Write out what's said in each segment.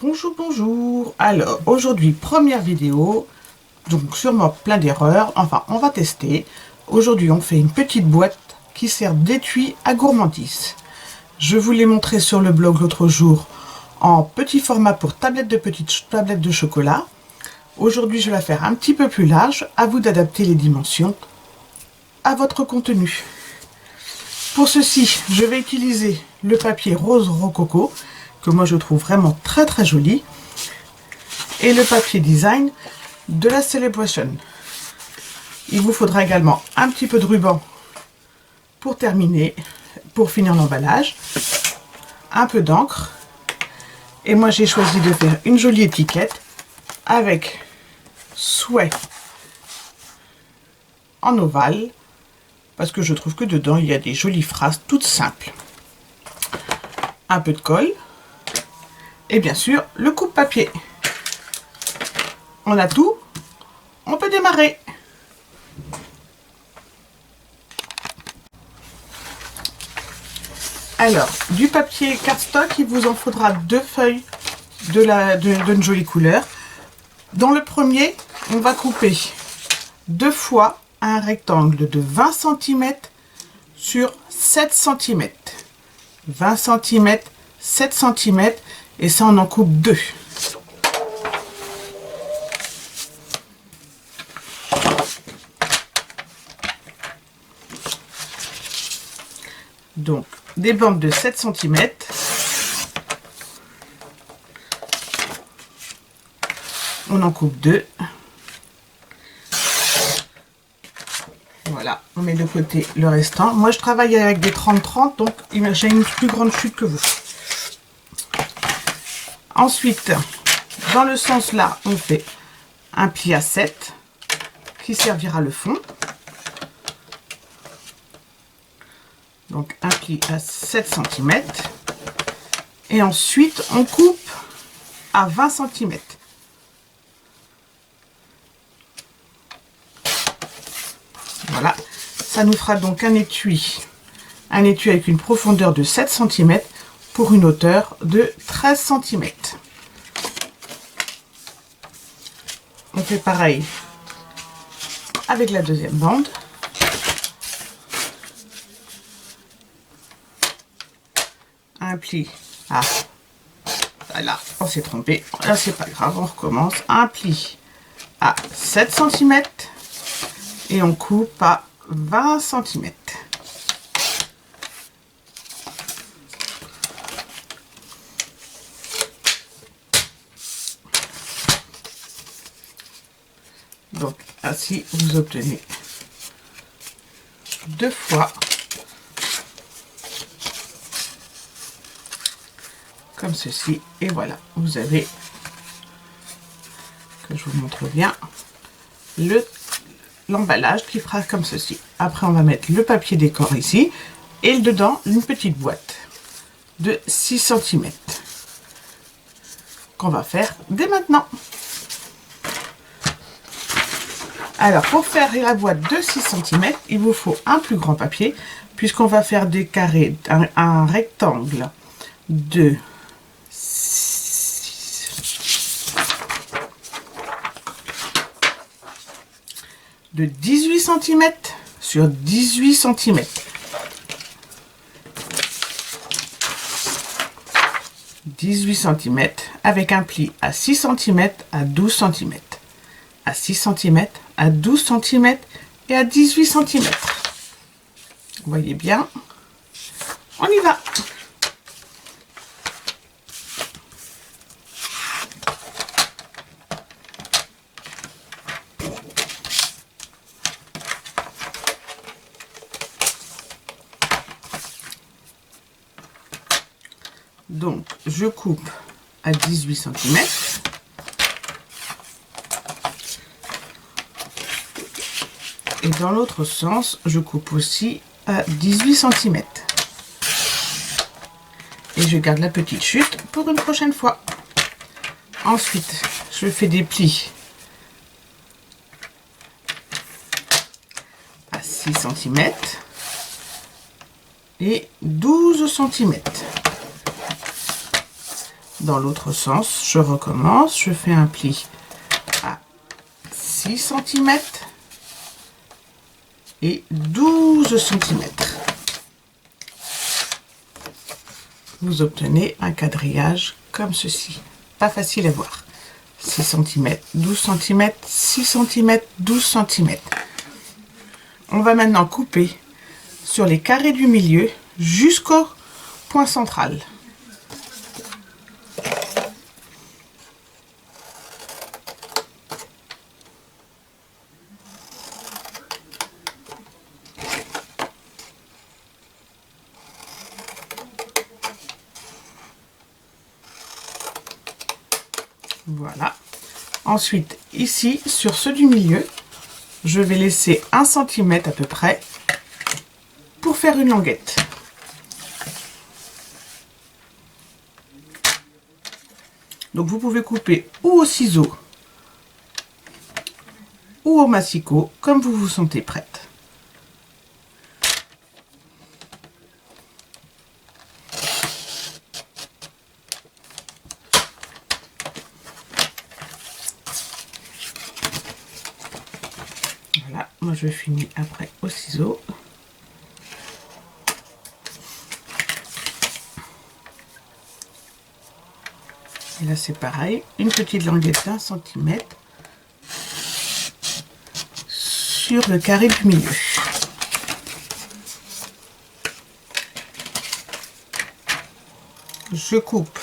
Bonjour, bonjour. Alors, aujourd'hui, première vidéo, donc sûrement plein d'erreurs. Enfin, on va tester. Aujourd'hui, on fait une petite boîte qui sert d'étui à gourmandise. Je vous l'ai montré sur le blog l'autre jour en petit format pour petites tablettes de chocolat. Aujourd'hui, je vais la faire un petit peu plus large. À vous d'adapter les dimensions à votre contenu. Pour ceci, je vais utiliser le papier rose rococo, que moi je trouve vraiment très très joli, et le papier design de la Celebration. Il vous faudra également un petit peu de ruban pour terminer, pour finir l'emballage, un peu d'encre, et moi j'ai choisi de faire une jolie étiquette avec souhait en ovale, parce que je trouve que dedans il y a des jolies phrases toutes simples. Un peu de colle et bien sûr le coupe-papier. On a tout, on peut démarrer. Alors, du papier cardstock, il vous en faudra 2 feuilles d'une jolie couleur. Dans le premier, on va couper 2 fois un rectangle de 20 cm sur 7 cm. 20 cm, 7 cm, et ça on en coupe 2. Donc, des bandes de 7 cm. On en coupe 2. Voilà, on met de côté le restant. Moi, je travaille avec des 30-30, donc j'ai une plus grande chute que vous. Ensuite, dans le sens là, on fait un pli à 7 qui servira le fond. Donc, un pli à 7 cm. Et ensuite, on coupe à 20 cm. Voilà, ça nous fera donc un étui avec une profondeur de 7 cm pour une hauteur de 13 cm. On fait pareil avec la deuxième bande. Un pli. Ah, là, on s'est trompé. Là, c'est pas grave, on recommence. Un pli à 7 cm. Et on coupe à 20 cm. Donc ainsi vous obtenez 2 fois comme ceci, et voilà, vous avez, que je vous montre bien, l'emballage qui fera comme ceci. Après on va mettre le papier décor ici et dedans une petite boîte de 6 cm qu'on va faire dès maintenant. Alors pour faire la boîte de 6 cm, il vous faut un plus grand papier, puisqu'on va faire des carrés, un rectangle de 18 cm sur 18 cm. Avec un pli à 6 cm à 12 cm. À 6 cm, à 12 cm et à 18 cm. Vous voyez bien. On y va. Donc, je coupe à 18 cm. Et dans l'autre sens, je coupe aussi à 18 cm. Et je garde la petite chute pour une prochaine fois. Ensuite, je fais des plis à 6 cm et 12 cm. Dans l'autre sens, je recommence, je fais un pli à 6 cm et 12 cm. Vous obtenez un quadrillage comme ceci. Pas facile à voir. 6 cm, 12 cm, 6 cm, 12 cm. On va maintenant couper sur les carrés du milieu jusqu'au point central. Voilà. Ensuite, ici, sur ceux du milieu, je vais laisser 1 cm à peu près pour faire une languette. Donc vous pouvez couper ou au ciseau ou au massicot, comme vous vous sentez prête. Voilà, moi je finis après au ciseau. Et là c'est pareil, une petite languette d'1 cm sur le carré du milieu. Je coupe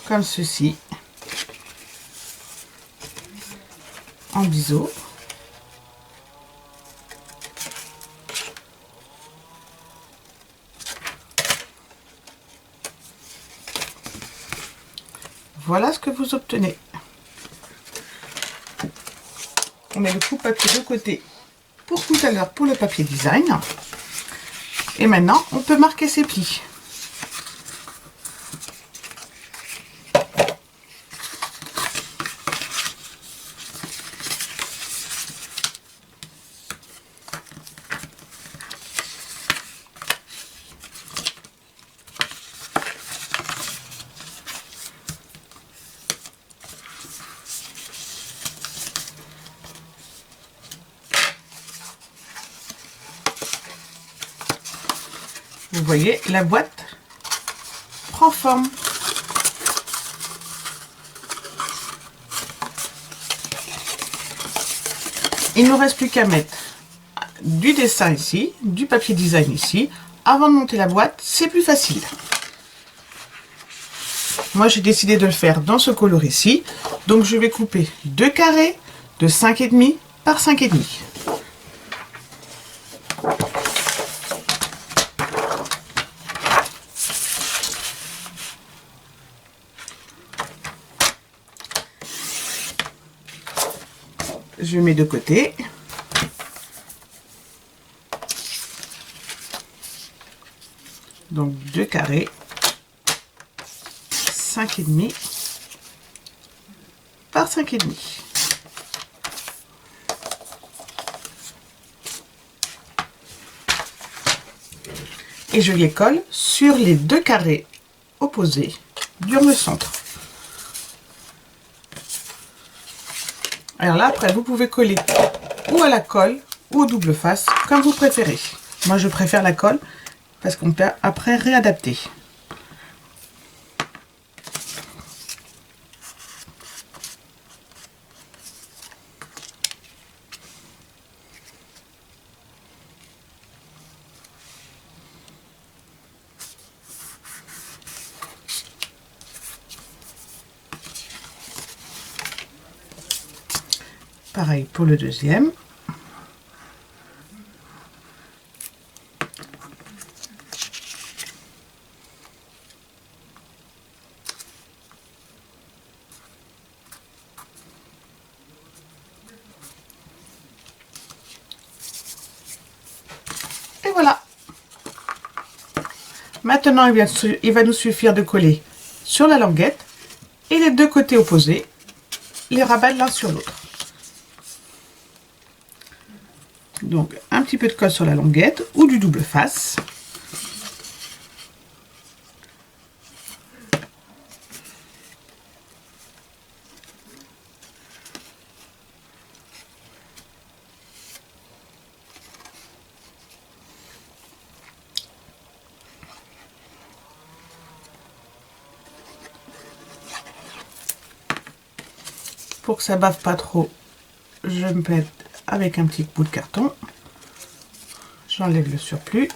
comme ceci en biseau. Voilà ce que vous obtenez. On met le coupe-papier de côté pour tout à l'heure pour le papier design. Et maintenant, on peut marquer ses plis. Vous voyez, la boîte prend forme. Il ne nous reste plus qu'à mettre du dessin ici, du papier design ici. Avant de monter la boîte, c'est plus facile. Moi, j'ai décidé de le faire dans ce coloris-ci. Donc, je vais couper 2 carrés de 5,5 par 5,5. Je mets de côté. Donc 2 carrés, 5,5 par 5,5. Et je les colle sur les 2 carrés opposés du centre. Alors là, après, vous pouvez coller ou à la colle ou au double face, comme vous préférez. Moi, je préfère la colle parce qu'on peut après réadapter. Pareil pour le deuxième. Et voilà. Maintenant, il va nous suffire de coller sur la languette et les 2 côtés opposés, les rabattre l'un sur l'autre. Donc un petit peu de colle sur la languette ou du double face. Pour que ça bave pas trop, je me pète avec un petit bout de carton. J'enlève le surplus.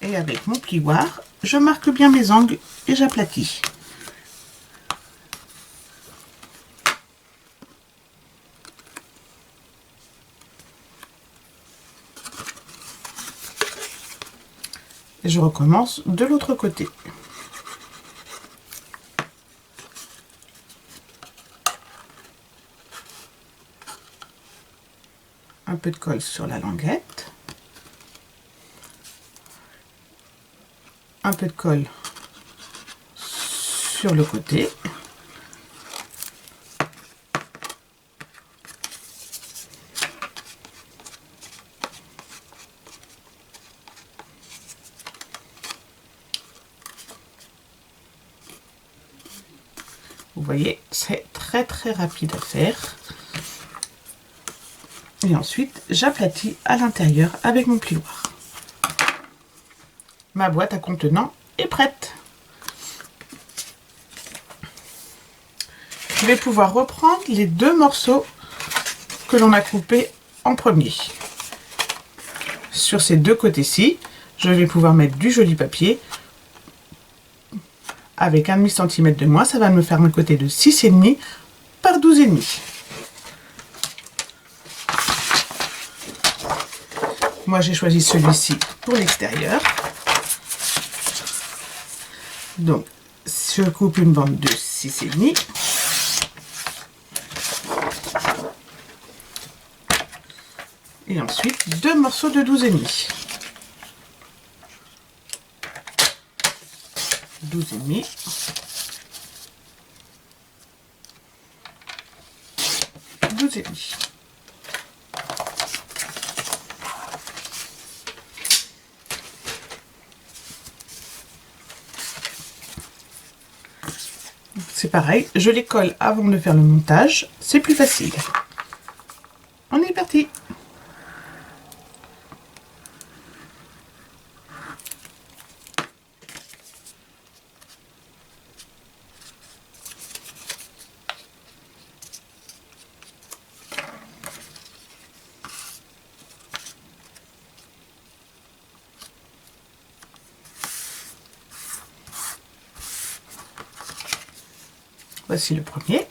Et avec mon plioir, je marque bien mes angles et j'aplatis. Et je recommence de l'autre côté. Un peu de colle sur la languette. Un peu de colle sur le côté. Vous voyez, c'est très rapide à faire. Et ensuite, j'aplatis à l'intérieur avec mon plioir. Ma boîte à contenant est prête. Je vais pouvoir reprendre les deux morceaux que l'on a coupés en premier. Sur ces deux côtés-ci, je vais pouvoir mettre du joli papier. Avec 1,5 cm de moins, ça va me faire un côté de 6,5 par 12,5. Moi, j'ai choisi celui-ci pour l'extérieur. Donc, je coupe une bande de 6,5. Et ensuite, deux morceaux de 12,5. 12,5. C'est pareil, je les colle avant de faire le montage, c'est plus facile. On est parti. Voici le premier.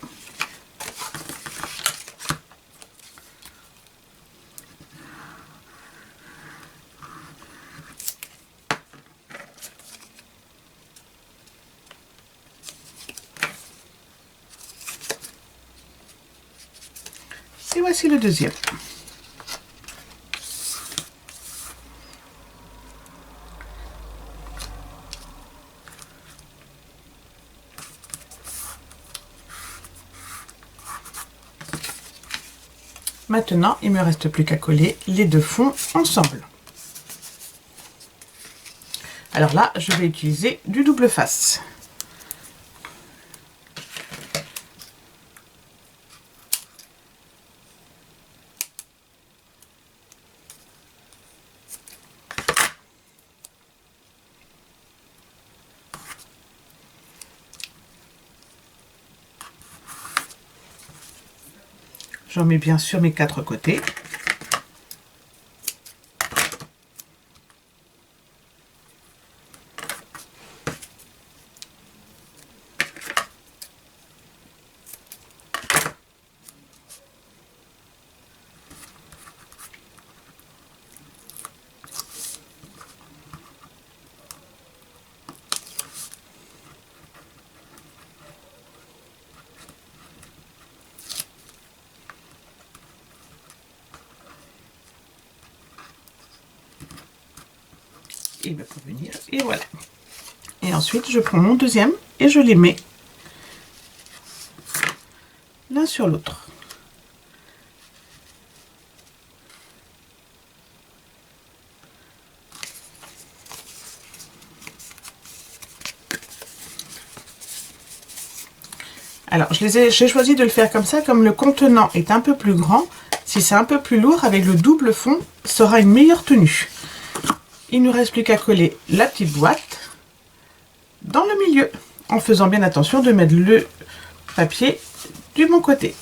Et voici le deuxième. Maintenant, il ne me reste plus qu'à coller les deux fonds ensemble. Alors là, je vais utiliser du double face. J'en mets bien sur mes quatre côtés. Il va pas venir, et voilà. Et ensuite, je prends mon deuxième et je les mets l'un sur l'autre. Alors, j'ai choisi de le faire comme ça, comme le contenant est un peu plus grand. Si c'est un peu plus lourd, avec le double fond, ça aura une meilleure tenue. Il ne nous reste plus qu'à coller la petite boîte dans le milieu, en faisant bien attention de mettre le papier du bon côté.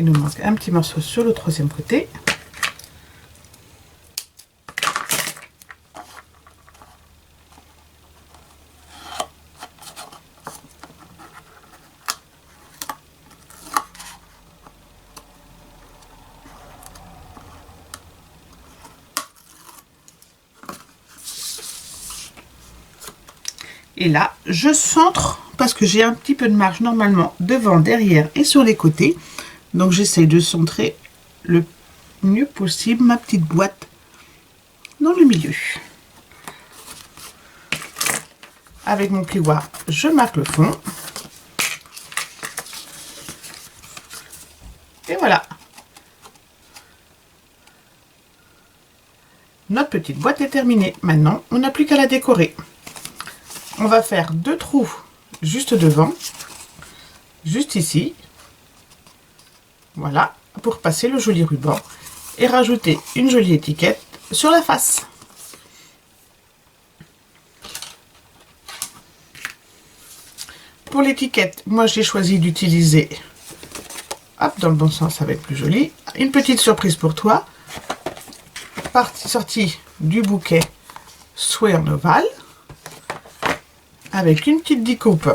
Il nous manque un petit morceau sur le troisième côté. Et là, je centre parce que j'ai un petit peu de marge normalement devant, derrière et sur les côtés. Donc j'essaye de centrer le mieux possible ma petite boîte dans le milieu. Avec mon plioir, je marque le fond. Et voilà. Notre petite boîte est terminée. Maintenant, on n'a plus qu'à la décorer. On va faire 2 trous juste devant, juste ici. Voilà, pour passer le joli ruban et rajouter une jolie étiquette sur la face. Pour l'étiquette, moi j'ai choisi d'utiliser, hop, dans le bon sens, ça va être plus joli, une petite surprise pour toi. Sortie du bouquet souhait en ovale, avec une petite découpe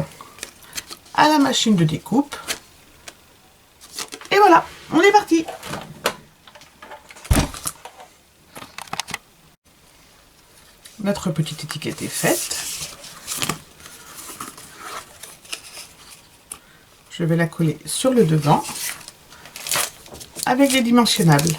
à la machine de découpe. Et voilà, on est parti. Notre petite étiquette est faite. Je vais la coller sur le devant avec les dimensionnables.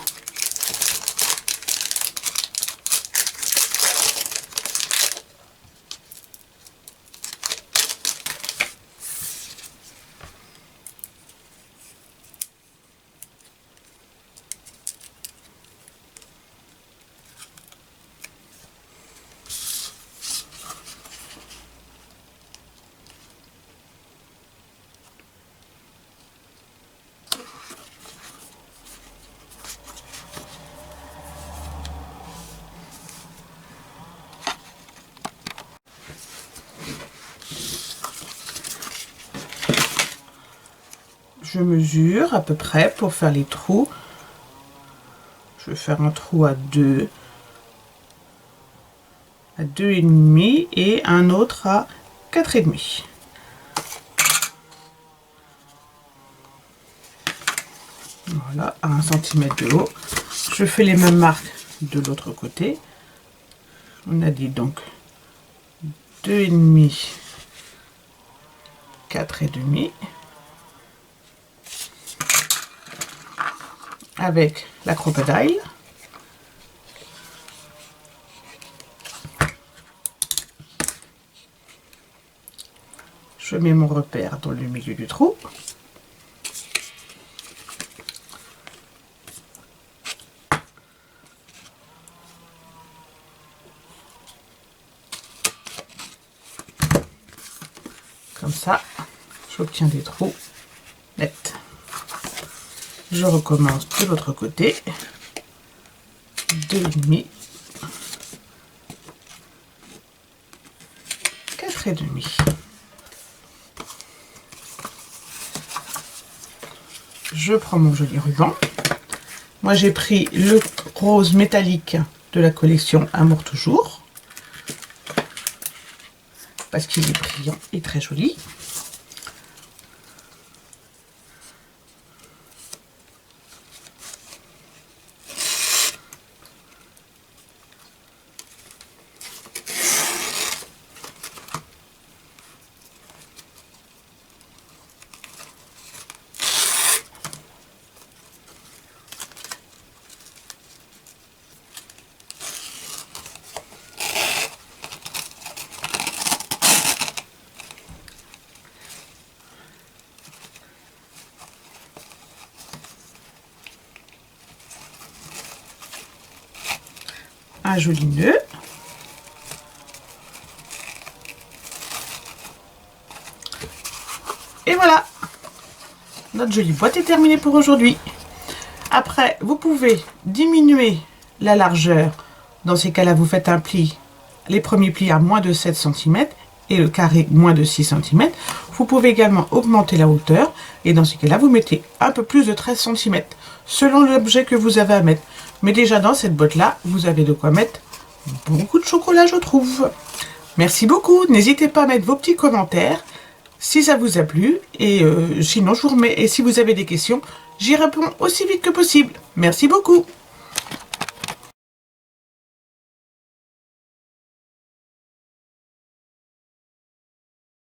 Je mesure à peu près pour faire les trous. Je vais faire un trou à 2 et demi et un autre à 4 et demi. Voilà, à 1 cm de haut. Je fais les mêmes marques de l'autre côté. On a dit donc 2 et demi, 4 et demi. Avec la crocodile. Je mets mon repère dans le milieu du trou. Comme ça, j'obtiens des trous nets. Je recommence de l'autre côté. 2 et demi. et demi. Je prends mon joli ruban. Moi j'ai pris le rose métallique de la collection Amour Toujours, parce qu'il est brillant et très joli. Un joli nœud. Et voilà, notre jolie boîte est terminée pour aujourd'hui. Après, vous pouvez diminuer la largeur. Dans ces cas-là, vous faites un pli, les premiers plis à moins de 7 cm et le carré moins de 6 cm. Vous pouvez également augmenter la hauteur et dans ces cas-là, vous mettez un peu plus de 13 cm selon l'objet que vous avez à mettre. Mais déjà dans cette boîte-là, vous avez de quoi mettre beaucoup de chocolat, je trouve. Merci beaucoup. N'hésitez pas à mettre vos petits commentaires si ça vous a plu. Et sinon, je vous remets. Et si vous avez des questions, j'y réponds aussi vite que possible. Merci beaucoup.